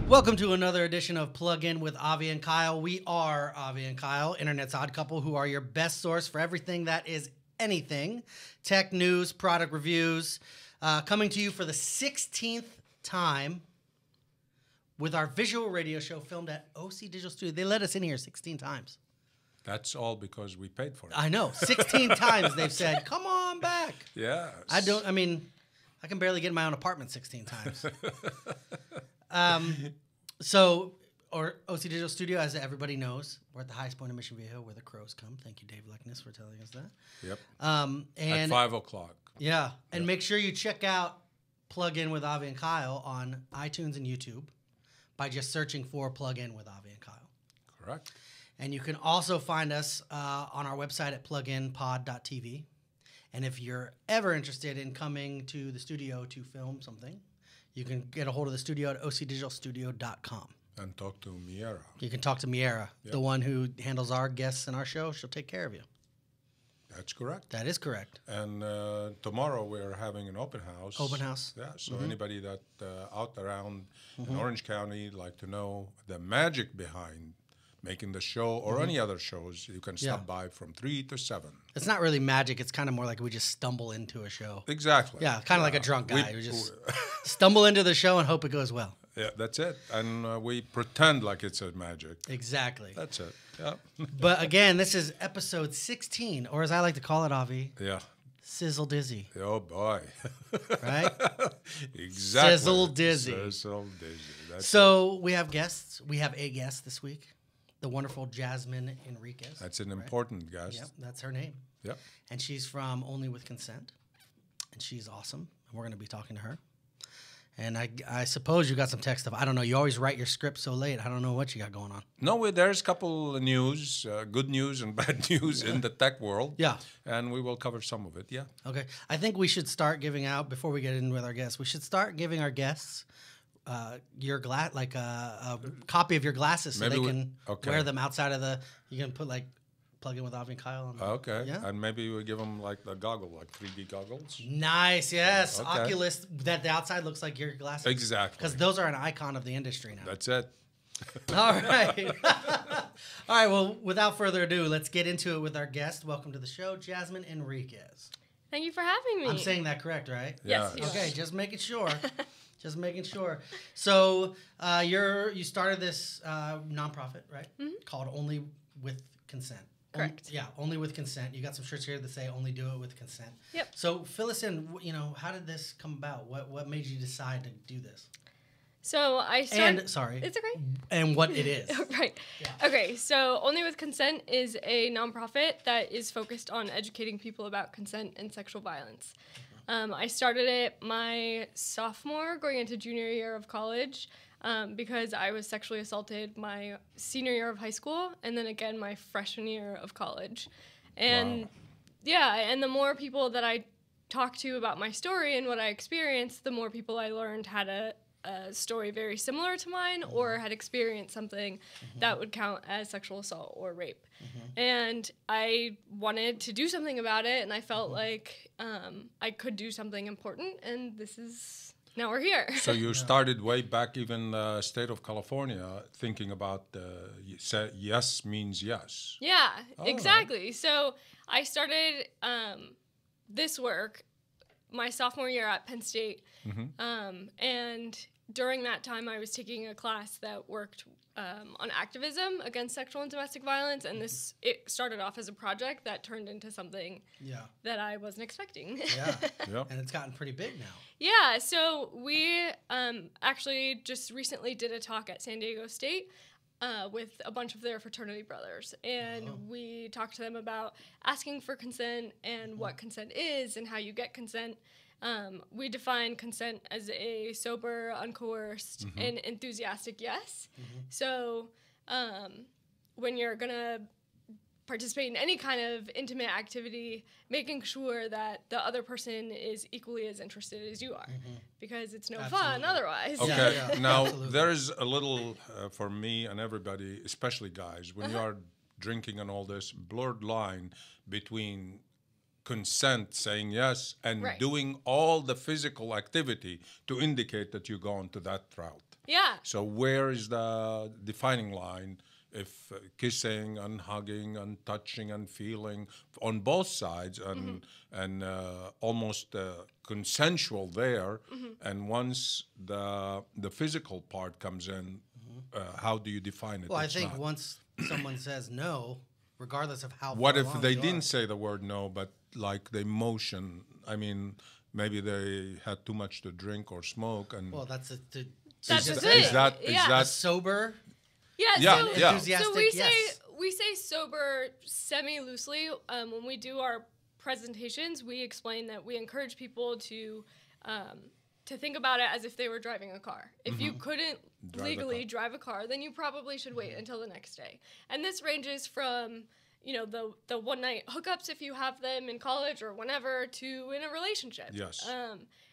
Welcome to another edition of Plug In with Avi and Kyle. We are Avi and Kyle, Internet's odd couple, who are your best source for everything that is anything. Tech news, product reviews, coming to you for the 16th time with our visual radio show filmed at OC Digital Studio. They let us in here 16 times. That's all because we paid for it. I know. 16 times they've said, come on back. Yes. I can barely get in my own apartment 16 times. Or OC Digital Studio, as everybody knows, we're at the highest point of Mission Viejo where the crows come. Thank you, Dave Leckness, for telling us that. Yep. And at 5 o'clock. Yeah. And make sure you check out Plug In with Avi and Kyle on iTunes and YouTube by just searching for Plug In with Avi and Kyle. Correct. And you can also find us on our website at pluginpod.tv. And if you're ever interested in coming to the studio to film something, you can get a hold of the studio at ocdigitalstudio.com. And talk to Miera. You can talk to Miera, the one who handles our guests and our show. She'll take care of you. That's correct. That is correct. And tomorrow we're having an open house. Open house. Yeah, so anybody that out around in Orange County like to know the magic behind making the show or any other shows, you can stop by from 3 to 7. It's not really magic. It's kind of more like we just stumble into a show. Exactly. Yeah, kind of like a drunk guy. We just stumble into the show and hope it goes well. Yeah, that's it. And we pretend like it's a magic. Exactly. That's it. Yeah. But again, this is episode 16, or as I like to call it, Avi. Yeah. Sizzle Dizzy. Oh, boy. Right? Exactly. Sizzle Dizzy. Sizzle Dizzy. That's so we have guests. We have a guest this week. The wonderful Jasmin Enriquez. That's an important guest. Yep, that's her name. Yep. And she's from Only with Consent. And she's awesome. And we're going to be talking to her. And I suppose you got some tech stuff. I don't know. You always write your script so late. I don't know what you got going on. No, there's a couple of news, good news and bad news in the tech world. Yeah. And we will cover some of it, yeah. Okay. I think we should start giving out, before we get in with our guests, we should start giving our guests your a copy of your glasses so Maybe they can wear them outside of the. You can put Plug In with Avi and Kyle. Okay. Yeah. And maybe we give them like the goggle, like 3D goggles. Nice. Yes. Okay. Oculus. That the outside looks like your glasses. Exactly. Because those are an icon of the industry now. That's it. All right. All right. Well, without further ado, let's get into it with our guest. Welcome to the show, Jasmin Enriquez. Thank you for having me. I'm saying that correct, right? Yes. Yeah. Okay. Just making sure. Just making sure. So you started this nonprofit, right? Called Only with Consent. Correct. Only with consent. You got some shirts here that say "Only do it with consent." Yep. So fill us in. How did this come about? What made you decide to do this? So I started. And sorry, it's okay. And what it is. Right. Yeah. Okay. So Only with Consent is a nonprofit that is focused on educating people about consent and sexual violence. I started it my sophomore, going into junior year of college, because I was sexually assaulted my senior year of high school, and then again my freshman year of college. And and the more people that I talked to about my story and what I experienced, the more people I learned had a story very similar to mine or had experienced something that would count as sexual assault or rape. And I wanted to do something about it, and I felt like I could do something important, and now we're here. So you started way back even the state of California thinking about yes means yes. Yeah, exactly. So I started this work my sophomore year at Penn State, and during that time I was taking a class that worked on activism against sexual and domestic violence, and it started off as a project that turned into something that I wasn't expecting. Yep. And it's gotten pretty big now. Yeah, so we actually just recently did a talk at San Diego State with a bunch of their fraternity brothers, and we talked to them about asking for consent and what consent is and how you get consent. We define consent as a sober, uncoerced, and enthusiastic yes. So when you're going to participate in any kind of intimate activity, making sure that the other person is equally as interested as you are, because it's no fun otherwise. Okay, now Absolutely. there's a little, for me and everybody, especially guys, when you are drinking and all this, blurred line between consent, saying yes, and doing all the physical activity to indicate that you're going to that route. Yeah. So where is the defining line if kissing and hugging and touching and feeling on both sides and almost consensual there, and once the physical part comes in, how do you define it? Well, It's I think not. once someone says no, regardless of how What far if along they you didn't are, say the word no, but like the emotion? I mean, maybe they had too much to drink or smoke, and well, that's That's just just it. is that a sober. Yeah, Yeah, so, yeah. Enthusiastic, so yes. we say sober semi-loosely. When we do our presentations, we explain that we encourage people to think about it as if they were driving a car. If you couldn't legally drive a car, then you probably should wait until the next day. And this ranges from, you know, the one-night hookups if you have them in college or whenever to in a relationship. Yes.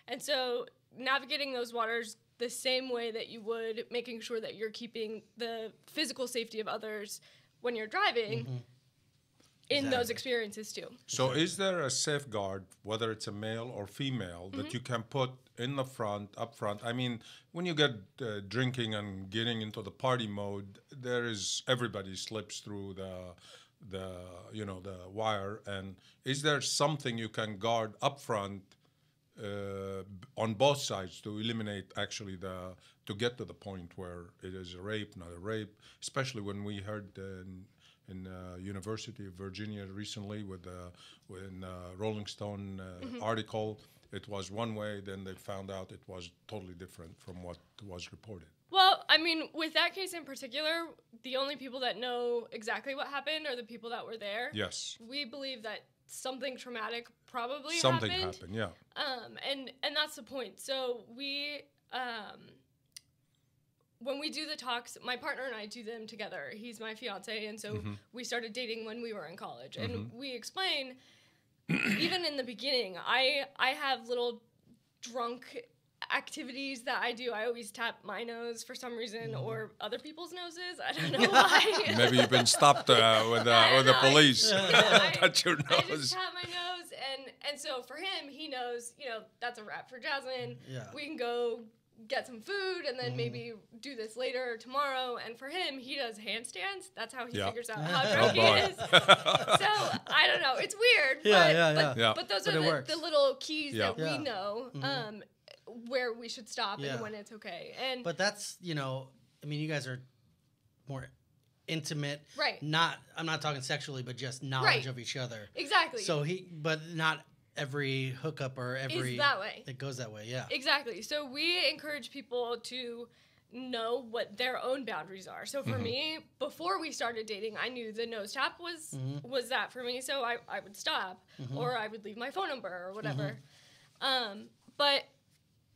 And so navigating those waters the same way that you would making sure that you're keeping the physical safety of others when you're driving in those experiences too. So is there a safeguard, whether it's a male or female, that you can put in the front, up front? I mean, when you get drinking and getting into the party mode, everybody slips through the wire. And is there something you can guard up front on both sides to eliminate actually to get to the point where it is a rape, not a rape, especially when we heard in University of Virginia recently with Rolling Stone article, it was one way, then they found out it was totally different from what was reported. Well, I mean, with that case in particular, the only people that know exactly what happened are the people that were there. Yes. We believe that something traumatic probably Something happened. happened, yeah. And that's the point. So we, when we do the talks, my partner and I do them together. He's my fiance, and so we started dating when we were in college. And we explain, even in the beginning, I have little drunk activities that I do. I always tap my nose for some reason, or other people's noses. I don't know why. Maybe you've been stopped with the police. Touch your I just nose. tap my nose, and so for him, he knows, you know, that's a wrap for Jasmin. Yeah. We can go get some food and then maybe do this later or tomorrow. And for him, he does handstands. That's how he figures out how drunk he is. So I don't know. It's weird. But those are the little keys that we know where we should stop and when it's okay. And but that's, you know, I mean, you guys are more intimate. Right. I'm not talking sexually, but just knowledge of each other. Exactly. So but not every hookup or every is that way. It goes that way, yeah. Exactly. So we encourage people to know what their own boundaries are. So for me, before we started dating, I knew the nose tap was that for me. So I would stop or I would leave my phone number or whatever. But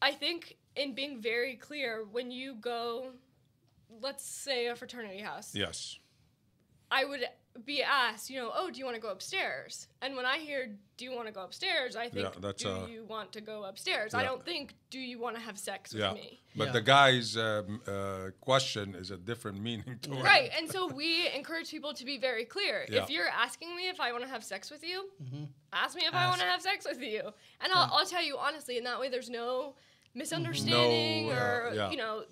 I think in being very clear, when you go, let's say a fraternity house. Yes. I would be asked, you know, oh, do you want to go upstairs? And when I hear, do you want to go upstairs? I think, do you want to go upstairs? I don't think, do you want to have sex with me? But the guy's question is a different meaning to it. Right. And so we encourage people to be very clear. If you're asking me if I want to have sex with you, ask me if I want to have sex with you. And I'll tell you honestly, and that way there's no misunderstanding you know,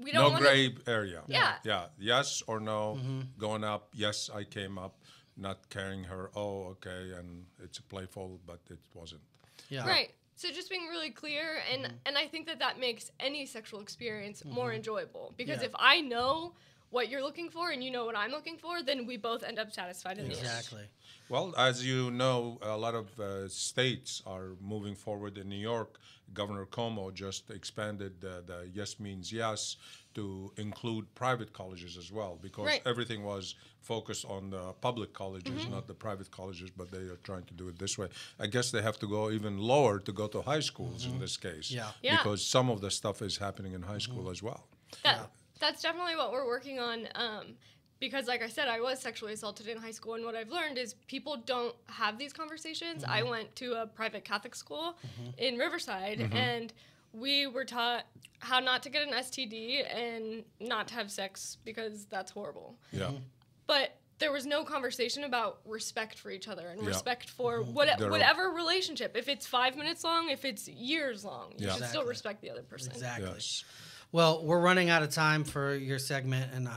we don't want gray area. Yeah. Yes or no. Going up. Yes, I came up. Not carrying her. Oh, okay. And it's playful, but it wasn't. Yeah. Right. So just being really clear, and I think that makes any sexual experience more enjoyable. Because if I know what you're looking for and you know what I'm looking for, then we both end up satisfied in the end. Exactly. Well, as you know, a lot of states are moving forward. In New York, Governor Cuomo just expanded the yes means yes to include private colleges as well, because everything was focused on the public colleges, not the private colleges, but they are trying to do it this way. I guess they have to go even lower to go to high schools in this case, because some of the stuff is happening in high school as well. That's definitely what we're working on. Because like I said, I was sexually assaulted in high school, and what I've learned is people don't have these conversations. I went to a private Catholic school in Riverside, and we were taught how not to get an STD and not to have sex because that's horrible. Yeah. But there was no conversation about respect for each other and respect for whatever relationship. If it's 5 minutes long, if it's years long, you should still respect the other person. Exactly. Yes. Well, we're running out of time for your segment, and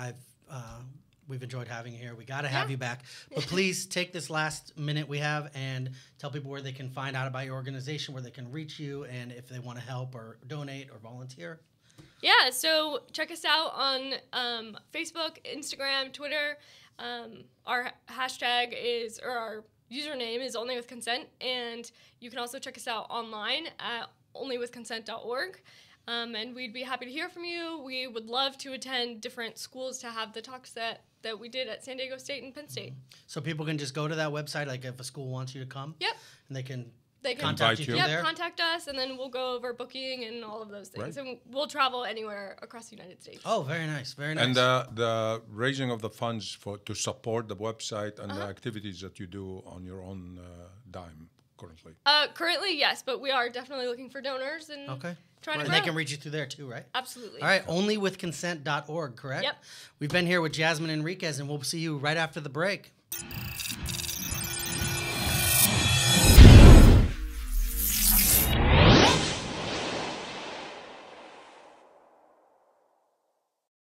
we've enjoyed having you here. We got to have you back. But please take this last minute we have and tell people where they can find out about your organization, where they can reach you, and if they want to help or donate or volunteer. Yeah, so check us out on Facebook, Instagram, Twitter. Our hashtag is, or our username is Only With Consent, and you can also check us out online at onlywithconsent.org. And we'd be happy to hear from you. We would love to attend different schools to have the talks that we did at San Diego State and Penn State. So people can just go to that website, like if a school wants you to come? Yep. And they can invite contact you you. through there? Contact us, and then we'll go over booking and all of those things. Right. And we'll travel anywhere across the United States. Oh, very nice. Very nice. And the raising of the funds to support the website and the activities that you do on your own dime currently. Currently, yes, but we are definitely looking for donors and trying to And grow. they can reach you through there too, right? Absolutely. All right, onlywithconsent.org, correct? Yep. We've been here with Jasmin Enriquez, and we'll see you right after the break.